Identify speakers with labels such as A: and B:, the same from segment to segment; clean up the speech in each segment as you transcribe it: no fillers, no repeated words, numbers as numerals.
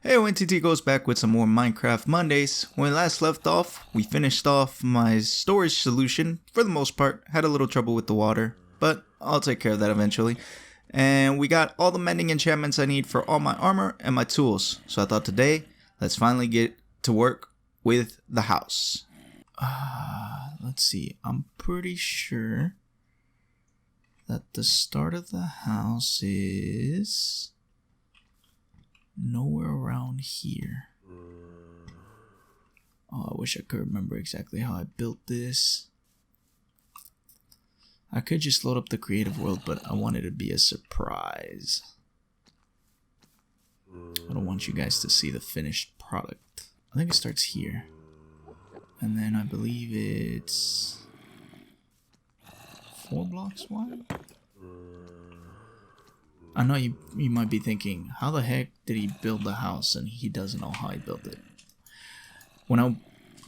A: Hey, NTT goes back with some more Minecraft Mondays. When we last left off, we finished off my storage solution. For the most part, had a little trouble with the water, but I'll take care of that eventually. And we got all the mending enchantments I need for all my armor and my tools. So I thought today, let's finally get to work with the house. Let's see, I'm pretty sure that the start of the house is nowhere around here. Oh, I wish I could remember exactly how I built this. I could just load up the creative world, but I want it to be a surprise. I don't want you guys to see the finished product. I think it starts here. And then I believe it's 4 blocks wide? I know you might be thinking, how the heck did he build the house and he doesn't know how he built it? When I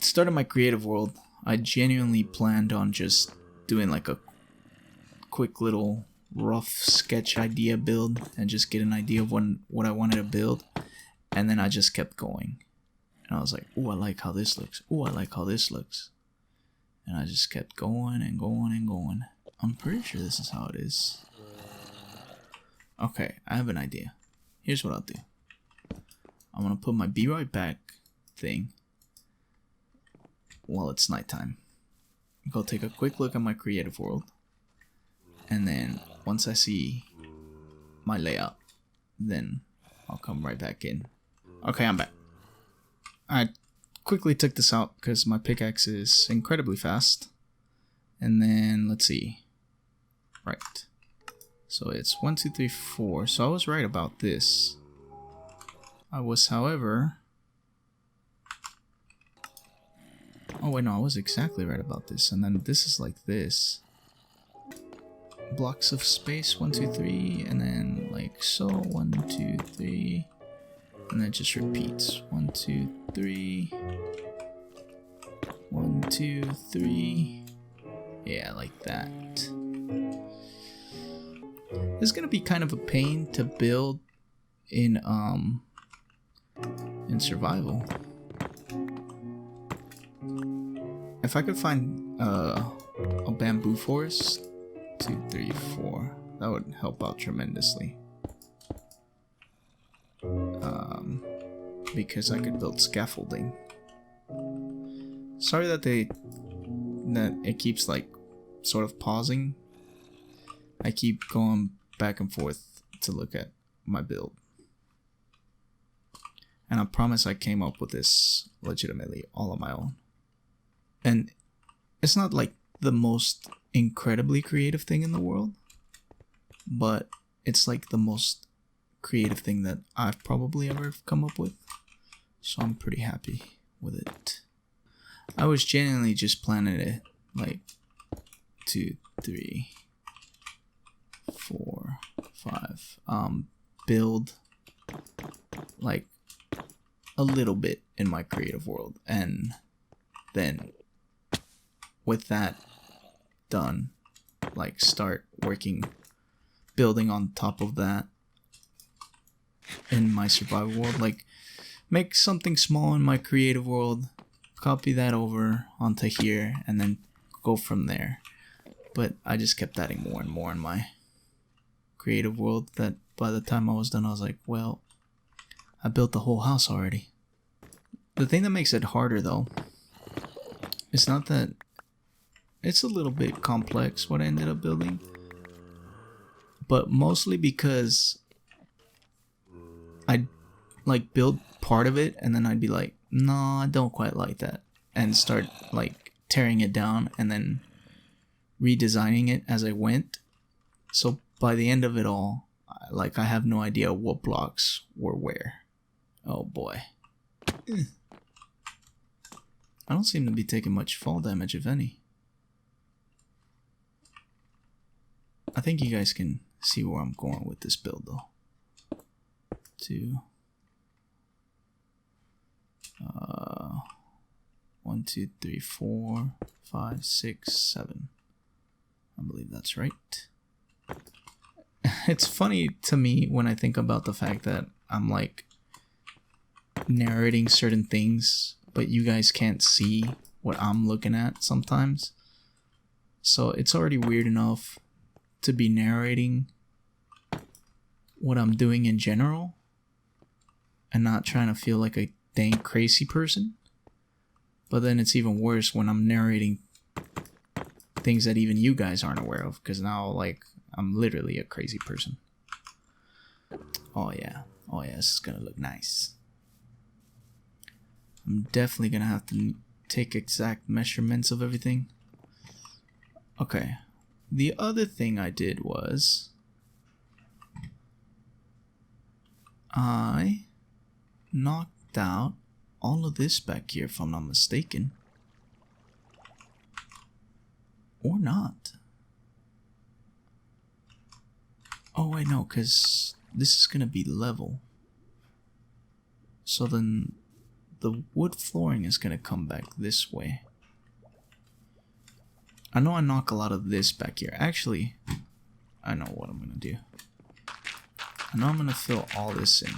A: started my creative world, I genuinely planned on just doing like a quick little rough sketch idea build and just get an idea of what I wanted to build. And then I just kept going. And I was like, ooh, I like how this looks. Ooh, I like how this looks. And I just kept going and going and going. I'm pretty sure this is how it is. Okay, I have an idea. Here's what I'll do. I'm gonna put my be right back thing while it's nighttime. Go take a quick look at my creative world. And then once I see my layout, then I'll come right back in. Okay, I'm back. I quickly took this out because my pickaxe is incredibly fast. And then let's see. Right. So it's 1, 2, 3, 4. So I was right about this. I was, however... Oh wait, no, I was exactly right about this. And then this is like this. Blocks of space, 1, 2, 3. And then like so, 1, 2, 3. And then it just repeats. 1, 2, 3. 1, 2, 3. Yeah, like that. This is gonna be kind of a pain to build in survival. If I could find a bamboo forest, 2, 3, 4, that would help out tremendously. Because I could build scaffolding. Sorry that it keeps like sort of pausing. I keep going back and forth to look at my build. And I promise I came up with this legitimately all on my own. And it's not like the most incredibly creative thing in the world, but it's like the most creative thing that I've probably ever come up with. So I'm pretty happy with it. I was genuinely just planning it like 2, 3, 4, 5. Build like a little bit in my creative world, and then with that done, like start working, building on top of that in my survival world. Like make something small in my creative world, copy that over onto here, and then go from there. But I just kept adding more and more in my creative world that by the time I was done, I was like, well, I built the whole house already. The thing that makes it harder though, it's not that it's a little bit complex what I ended up building, but mostly because I'd like build part of it and then I'd be like, no, I don't quite like that, and start like tearing it down and then redesigning it as I went. So by the end of it all, like I have no idea what blocks were where. Oh boy. I don't seem to be taking much fall damage, if any. I think you guys can see where I'm going with this build though. 2. 1, 2, 3, 4, 5, 6, 7. I believe that's right. It's funny to me when I think about the fact that I'm like narrating certain things, but you guys can't see what I'm looking at sometimes. So it's already weird enough to be narrating what I'm doing in general and not trying to feel like a dang crazy person. But then it's even worse when I'm narrating things that even you guys aren't aware of, because now, like, I'm literally a crazy person. Oh yeah, this is gonna look nice. I'm definitely gonna have to take exact measurements of everything. Okay, the other thing I did was I knocked out all of this back here, if I'm not mistaken. Or not. Oh wait, no, because this is gonna be level. So then the wood flooring is gonna come back this way. I know I knock a lot of this back here. Actually, I know what I'm gonna do. I know I'm gonna fill all this in,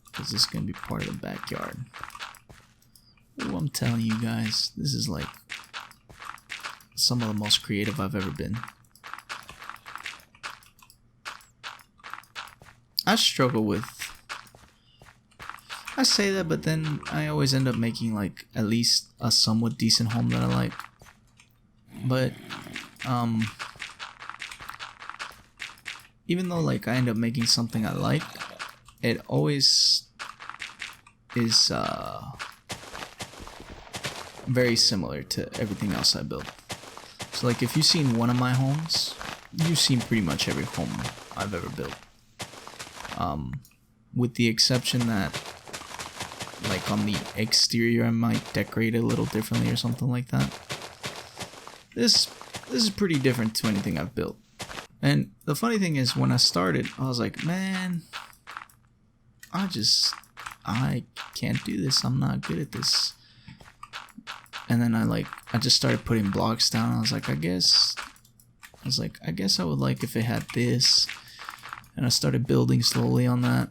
A: because this is gonna be part of the backyard. Ooh, I'm telling you guys, this is like some of the most creative I've ever been. I struggle with... I say that, but then I always end up making like at least a somewhat decent home that I like. But even though like I end up making something I like, it always is very similar to everything else I built. So like if you've seen one of my homes, you've seen pretty much every home I've ever built. With the exception that like on the exterior I might decorate it a little differently or something like that. This is pretty different to anything I've built. And the funny thing is, when I started, I was like, man, I can't do this. I'm not good at this. And then I just started putting blocks down. I was like, I guess I would like if it had this. And I started building slowly on that.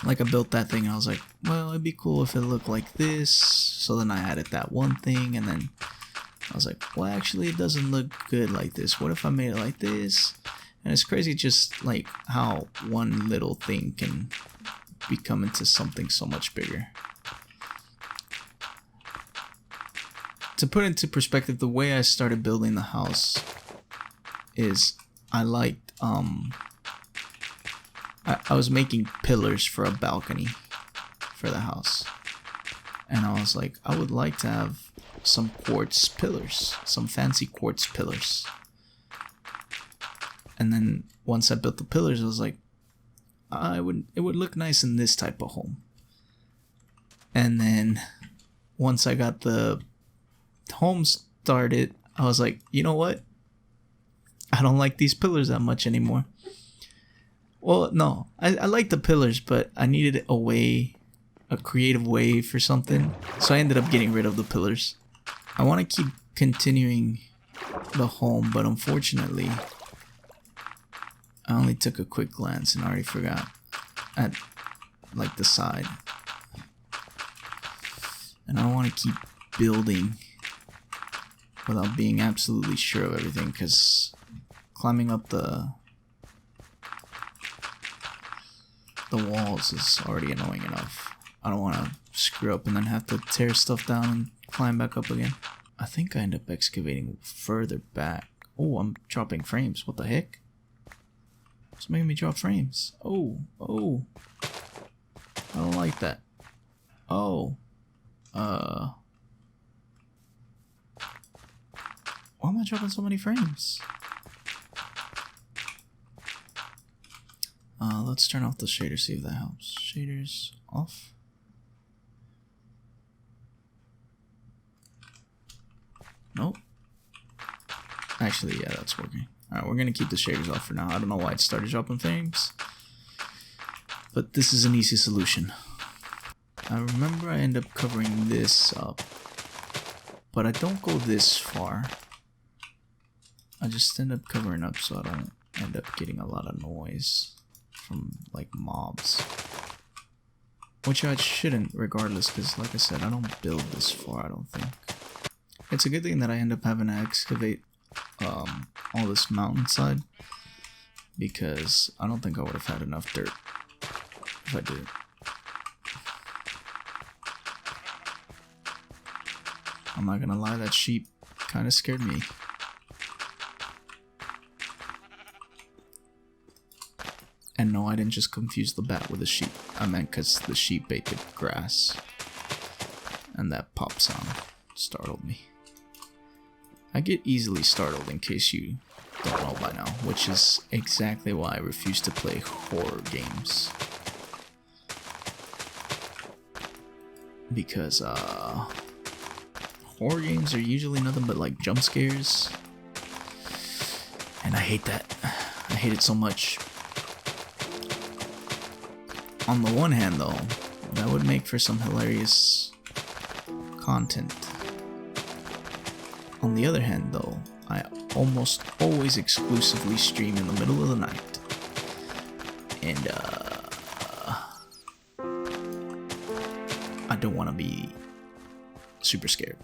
A: Like I built that thing and I was like, well, it'd be cool if it looked like this. So then I added that one thing, and then I was like, well, actually it doesn't look good like this. What if I made it like this? And it's crazy just like how one little thing can become into something so much bigger. To put into perspective, the way I started building the house is I liked I was making pillars for a balcony for the house, and I was like, I would like to have some quartz pillars, some fancy quartz pillars. And then once I built the pillars, I was like, it would look nice in this type of home. And then once I got the home started, I was like, you know what? I don't like these pillars that much anymore. Well, no, I like the pillars, but I needed a creative way for something. So I ended up getting rid of the pillars. I want to keep continuing the home, but unfortunately, I only took a quick glance and already forgot at like the side. And I don't want to keep building without being absolutely sure of everything, because climbing up the walls is already annoying enough. I don't want to screw up and then have to tear stuff down and climb back up again. I think I end up excavating further back. Oh, I'm dropping frames. What the heck? It's making me drop frames. Oh. I don't like that. Oh. Why am I dropping so many frames? Let's turn off the shader, see if that helps. Shaders off. Nope. Actually, yeah, that's working. Alright, we're gonna keep the shaders off for now. I don't know why it started dropping frames, but this is an easy solution. I remember I end up covering this up, but I don't go this far. I just end up covering up so I don't end up getting a lot of noise from like mobs. Which I shouldn't, regardless, because like I said, I don't build this far, I don't think. It's a good thing that I end up having to excavate all this mountainside, because I don't think I would have had enough dirt if I did. I'm not gonna lie, that sheep kind of scared me. And no, I didn't just confuse the bat with the sheep. I meant because the sheep ate the grass. And that pop sound startled me. I get easily startled, in case you don't know by now, which is exactly why I refuse to play horror games. Because, horror games are usually nothing but like jump scares. And I hate that. I hate it so much. On the one hand though, that would make for some hilarious content. On the other hand though, I almost always exclusively stream in the middle of the night. And I don't want to be super scared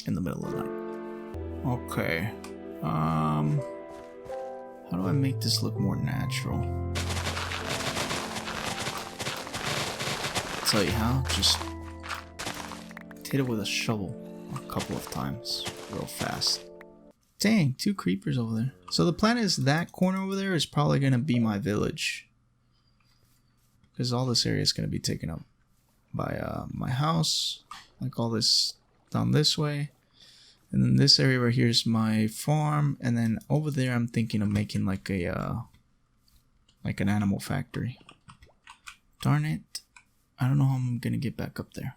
A: in the middle of the night. Okay. How do I make this look more natural? Tell you how, just hit it with a shovel a couple of times real fast. Dang, 2 creepers over there. So the plan is that corner over there is probably gonna be my village, because all this area is gonna be taken up by my house, like all this down this way, and then this area right here is my farm, and then over there I'm thinking of making like a like an animal factory. Darn it. I don't know how I'm gonna get back up there.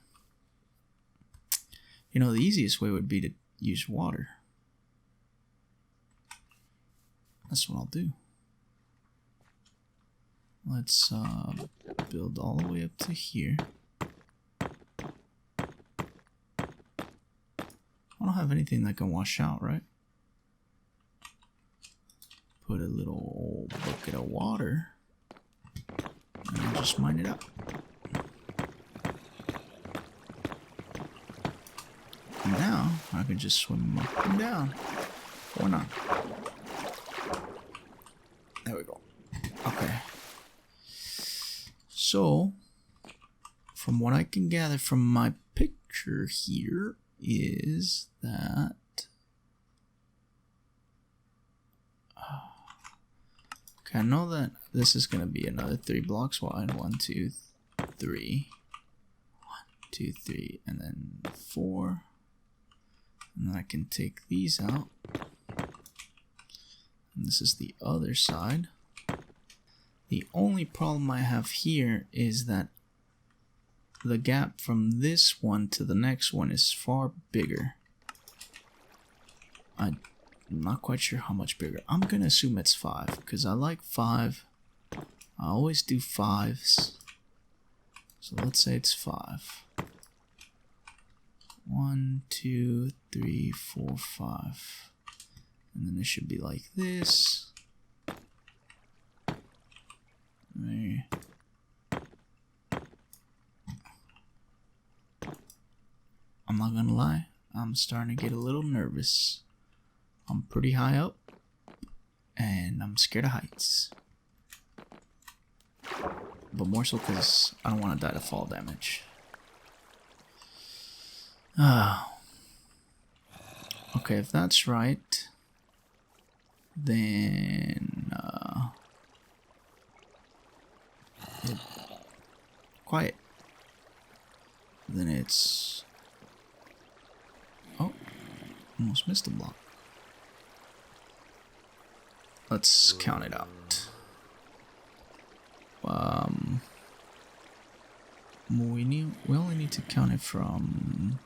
A: You know, the easiest way would be to use water. That's what I'll do. Let's build all the way up to here. I don't have anything that can wash out, right? Put a little bucket of water and I'll just mine it up. Now I can just swim up and down, or not. There we go. Okay. So, from what I can gather from my picture here is that okay, I know that this is gonna be another 3 blocks wide. 1, 2, 3. 1, 2, 3, and then 4. And then I can take these out. And this is the other side. The only problem I have here is that the gap from this one to the next one is far bigger. I'm not quite sure how much bigger. I'm gonna assume it's 5 because I like 5. I always do 5s. So let's say it's 5. 1, 2, 3, 4, 5. And then it should be like this. There. I'm not gonna lie, I'm starting to get a little nervous. I'm pretty high up, and I'm scared of heights. But more so because I don't want to die to fall damage. Okay, if that's right, then quiet. Then it's almost missed a block. Let's count it out. We only need to count it from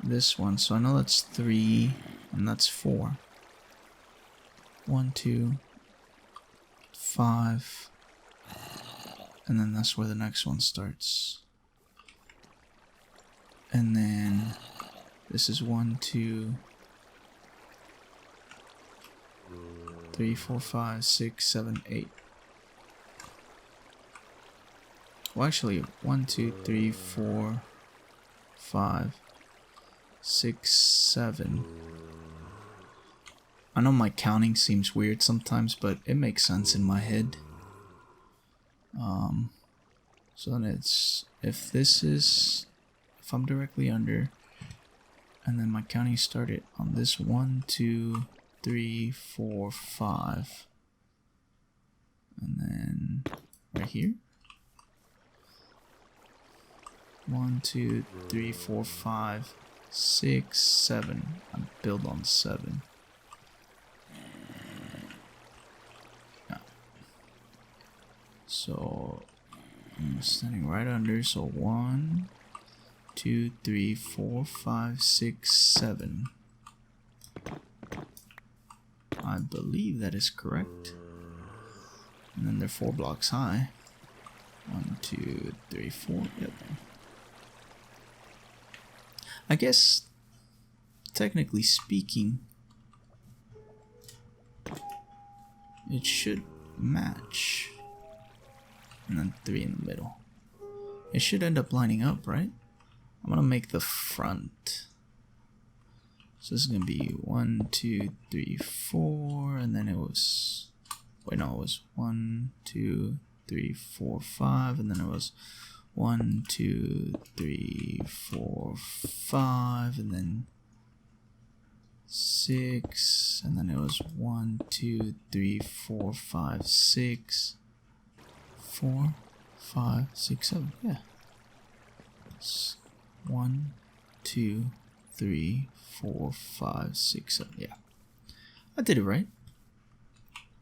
A: this one, so I know that's 3 and that's 4. 1, 2, 5, and then that's where the next one starts. And then this is 1, 2, 3, 4, 5, 6, 7, 8. Well, actually, 1, 2, 3, 4, 5, 6, 7. I know my counting seems weird sometimes, but it makes sense in my head. So then it's, if I'm directly under, and then my counting started on this 1, 2, 3, 4, 5. And then right here. 1, 2, 3, 4, 5, 6, 7. I build on 7. Yeah. So I'm standing right under. So 1, 2, 3, 4, 5, 6, 7. I believe that is correct. And then they're 4 blocks high. 1, 2, 3, 4. Yep. I guess, technically speaking, it should match. And then 3 in the middle. It should end up lining up, right? I'm gonna make the front. So this is gonna be 1, 2, 3, 4, and then it was, wait, no, it was 1, 2, 3, 4, 5, and then it was 1, 2, 3, 4, 5, and then 6, and then it was 1, 2, 3, 4, 5, 6, 4, 5, 6, 7. Yeah. 1, 2, 3, 4, 5, 6, 7. Yeah. I did it right.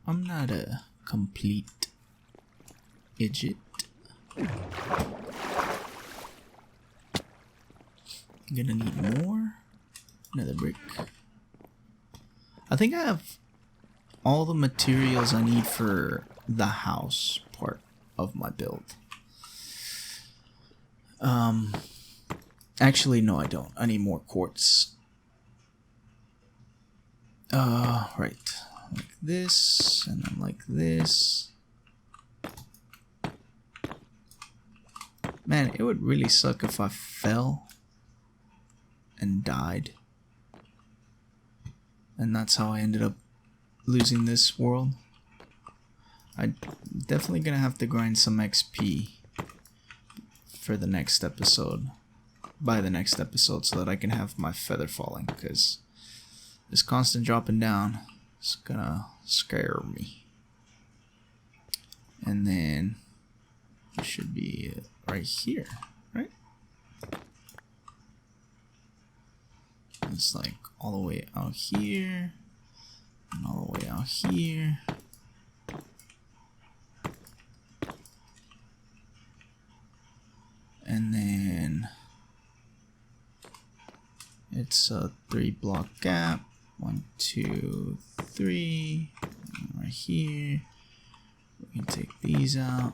A: I'm not a complete idiot. Gonna need more. Another brick. I think I have all the materials I need for the house part of my build. Actually, no, I don't. I need more quartz. Right. Like this, and then like this. Man, it would really suck if I fell and died. And that's how I ended up losing this world. I'm definitely gonna have to grind some XP for the next episode. By the next episode, so that I can have my feather falling, because this constant dropping down is gonna scare me. And then it should be right here, right? It's like all the way out here and all the way out here. And then it's a 3-block gap. 1, 2, 3. And right here. We can take these out.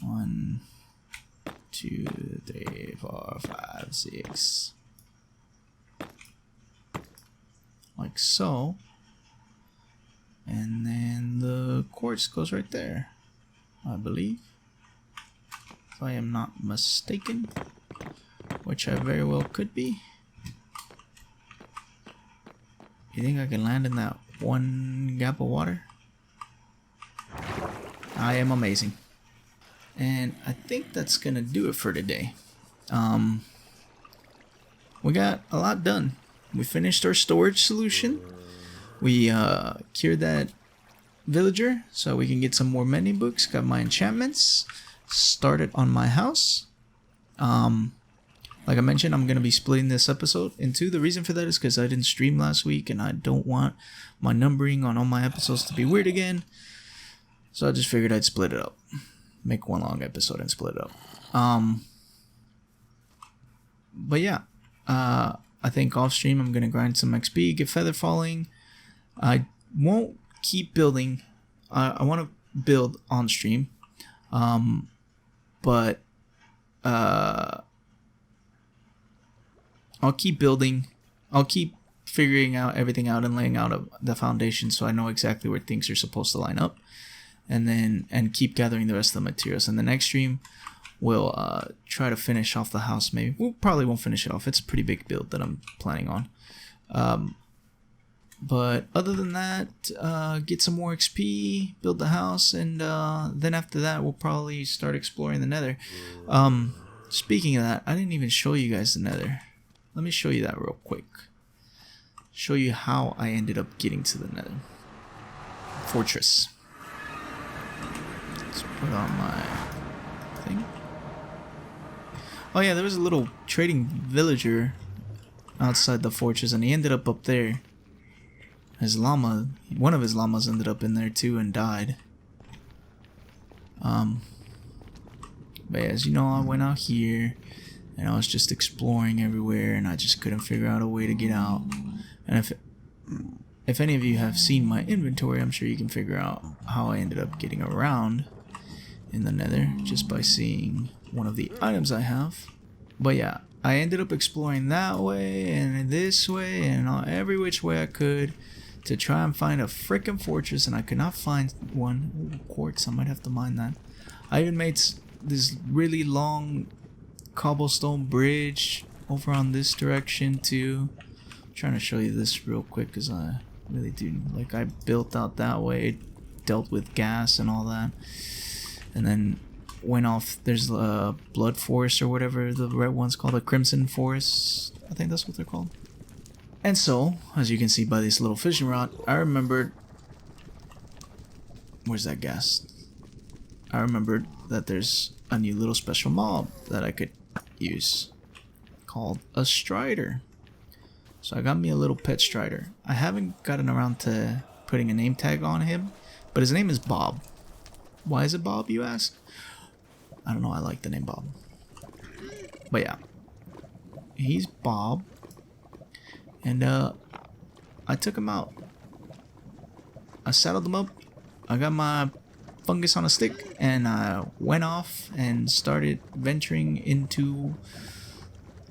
A: 1, 2, 3, 4, 5, 6. Like so. And then the quartz goes right there, I believe. If I am not mistaken. Which I very well could be. You think I can land in that one gap of water? I am amazing. And I think that's gonna do it for today. We got a lot done. We finished our storage solution. We cured that villager so we can get some more mending books. Got my enchantments. Started on my house. Like I mentioned, I'm going to be splitting this episode in two. The reason for that is because I didn't stream last week and I don't want my numbering on all my episodes to be weird again. So I just figured I'd split it up. Make one long episode and split it up. But yeah, I think off stream I'm going to grind some XP, get feather falling. I won't keep building. I want to build on stream. But I'll keep building. I'll keep figuring out everything out and laying out the foundation so I know exactly where things are supposed to line up. and keep gathering the rest of the materials. In the next stream, we'll try to finish off the house. Maybe we probably won't finish it off. It's a pretty big build that I'm planning on. But other than that, get some more XP, build the house, and then after that, we'll probably start exploring the Nether. Speaking of that, I didn't even show you guys the Nether. Let me show you that real quick. Show you how I ended up getting to the Nether fortress. Let's put on my thing. Oh yeah, there was a little trading villager outside the fortress, and he ended up there. His llama, one of his llamas ended up in there too and died. But as you know, I went out here and I was just exploring everywhere, and I just couldn't figure out a way to get out. And if any of you have seen my inventory, I'm sure you can figure out how I ended up getting around in the Nether just by seeing one of the items I have. But yeah, I ended up exploring that way and this way and every which way I could to try and find a frickin' fortress, and I could not find one. Ooh, quartz, I might have to mine that. I even made this really long cobblestone bridge over on this direction too. I'm trying to show you this real quick because I really do, like, I built out that way, dealt with gas and all that, and then went off. There's a blood forest or whatever the red one's called, a crimson forest, I think that's what they're called. And so, as you can see by this little fishing rod, I remembered, where's that gas? I remembered that there's a new little special mob that I could use called a strider. So I got me a little pet strider. I haven't gotten around to putting a name tag on him, but his name is Bob. Why is it Bob, you ask? I don't know, I like the name Bob. But yeah, he's Bob. And I took him out. I saddled him up. I got my fungus on a stick, and I went off and started venturing into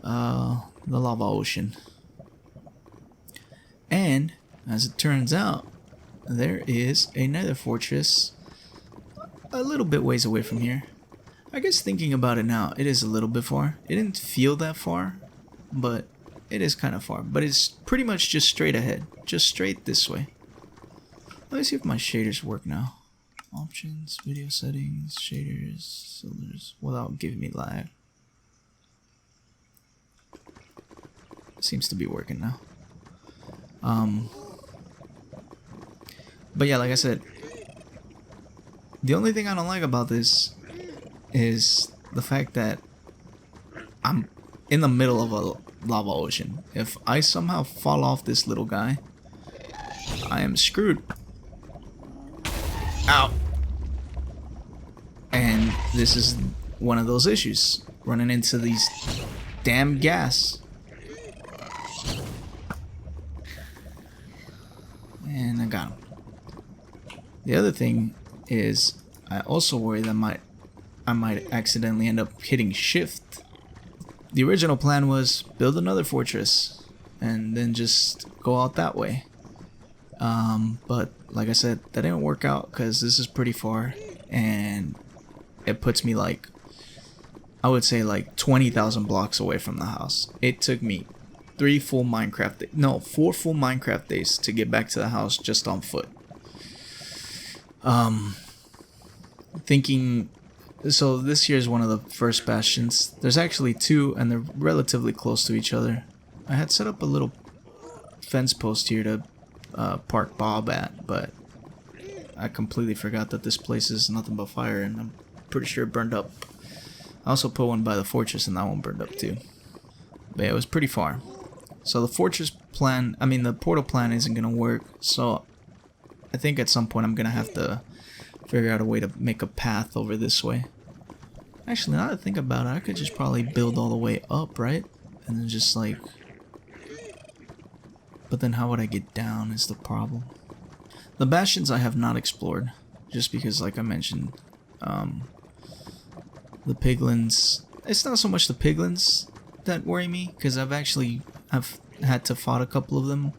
A: the lava ocean. And as it turns out, there is a Nether fortress a little bit ways away from here. I guess thinking about it now, it is a little bit far. It didn't feel that far, but it is kind of far. But it's pretty much just straight ahead, just straight this way. Let me see if my shaders work now. Options, video settings, shaders, filters, without giving me lag. Seems to be working now. But yeah, like I said, the only thing I don't like about this is the fact that I'm in the middle of a lava ocean. If I somehow fall off this little guy, I am screwed. Ow! And this is one of those issues, running into these damn gas. And I got him. The other thing is, I also worry that I might accidentally end up hitting shift. The original plan was build another fortress and then just go out that way. But like I said, that didn't work out because this is pretty far, and it puts me like, I would say like 20,000 blocks away from the house. It took me 4 full Minecraft days to get back to the house just on foot. Thinking, so this here is one of the first bastions. There's actually 2, and they're relatively close to each other. I had set up a little fence post here to park Bob at, but I completely forgot that this place is nothing but fire, and I'm pretty sure it burned up. I also put one by the fortress, and that one burned up too. But yeah, it was pretty far. So the fortress plan, I mean the portal plan isn't gonna work, so I think at some point I'm gonna have to figure out a way to make a path over this way. Actually, now that I think about it, I could just probably build all the way up, right? And then just like... But then how would I get down is the problem. The bastions I have not explored, just because, like I mentioned, the piglins... It's not so much the piglins that worry me, because I've had to fight a couple of them.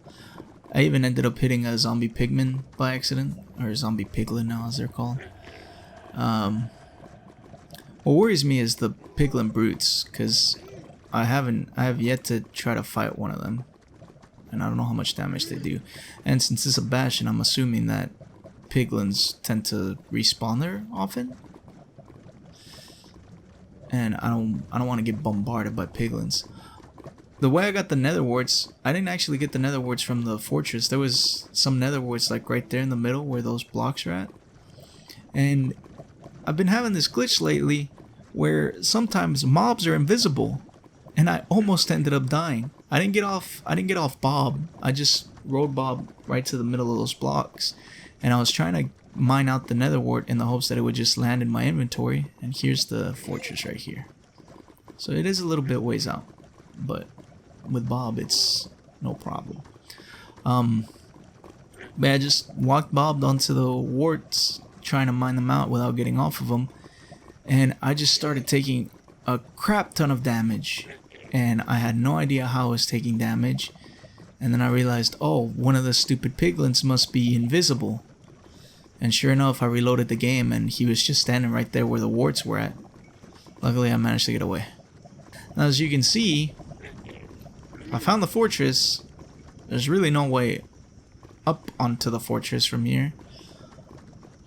A: I even ended up hitting a zombie pigman by accident, or zombie piglin now as they're called. What worries me is the piglin brutes, because I have yet to try to fight one of them, and I don't know how much damage they do. And since it's a bastion, I'm assuming that piglins tend to respawn there often, and I don't want to get bombarded by piglins. The way I got the nether warts, I didn't actually get the nether warts from the fortress. There was some nether warts like right there in the middle where those blocks are at. And I've been having this glitch lately where sometimes mobs are invisible, and I almost ended up dying. I didn't get off Bob. I just rode Bob right to the middle of those blocks, and I was trying to mine out the nether wart in the hopes that it would just land in my inventory. And here's the fortress right here. So it is a little bit ways out, but with Bob it's no problem. But I just walked Bob onto the warts, trying to mine them out without getting off of them, and I just started taking a crap ton of damage, and I had no idea how I was taking damage. And then I realized, oh, one of the stupid piglins must be invisible. And sure enough, I reloaded the game and he was just standing right there where the warts were at. Luckily I managed to get away. Now as you can see, I found the fortress. There's really no way up onto the fortress from here,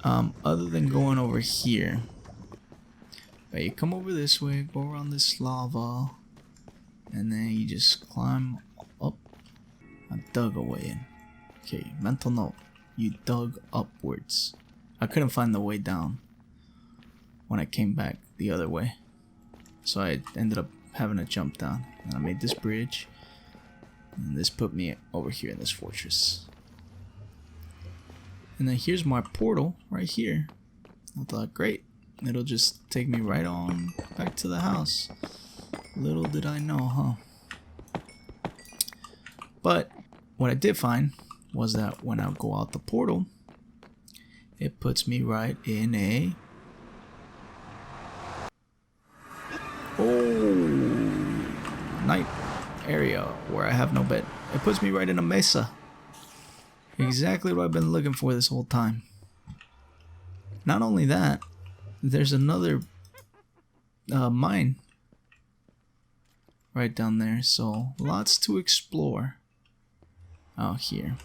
A: other than going over here. But you come over this way, go around this lava, and then you just climb up. I dug away in. Okay, mental note, you dug upwards. I couldn't find the way down when I came back the other way, so I ended up having to jump down. And I made this bridge, and this put me over here in this fortress. And then here's my portal right here. I thought, great, it'll just take me right on back to the house. Little did I know, huh? But what I did find was that when I go out the portal, it puts me right in a night area where I have no bed. It puts me right in a mesa. Exactly what I've been looking for this whole time. Not only that, there's another mine right down there, so lots to explore out here.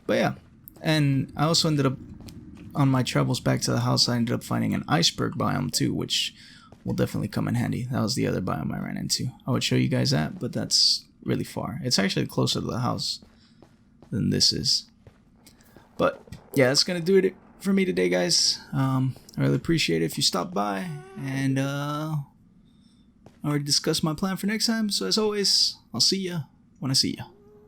A: But yeah, and I also ended up, on my travels back to the house, I ended up finding an iceberg biome too, which will definitely come in handy. That was the other biome I ran into. I would show you guys that, but that's really far. It's actually closer to the house than this is. But yeah, that's gonna do it for me today, guys. I really appreciate it if you stopped by, and I already discussed my plan for next time. So as always, I'll see ya when I see ya.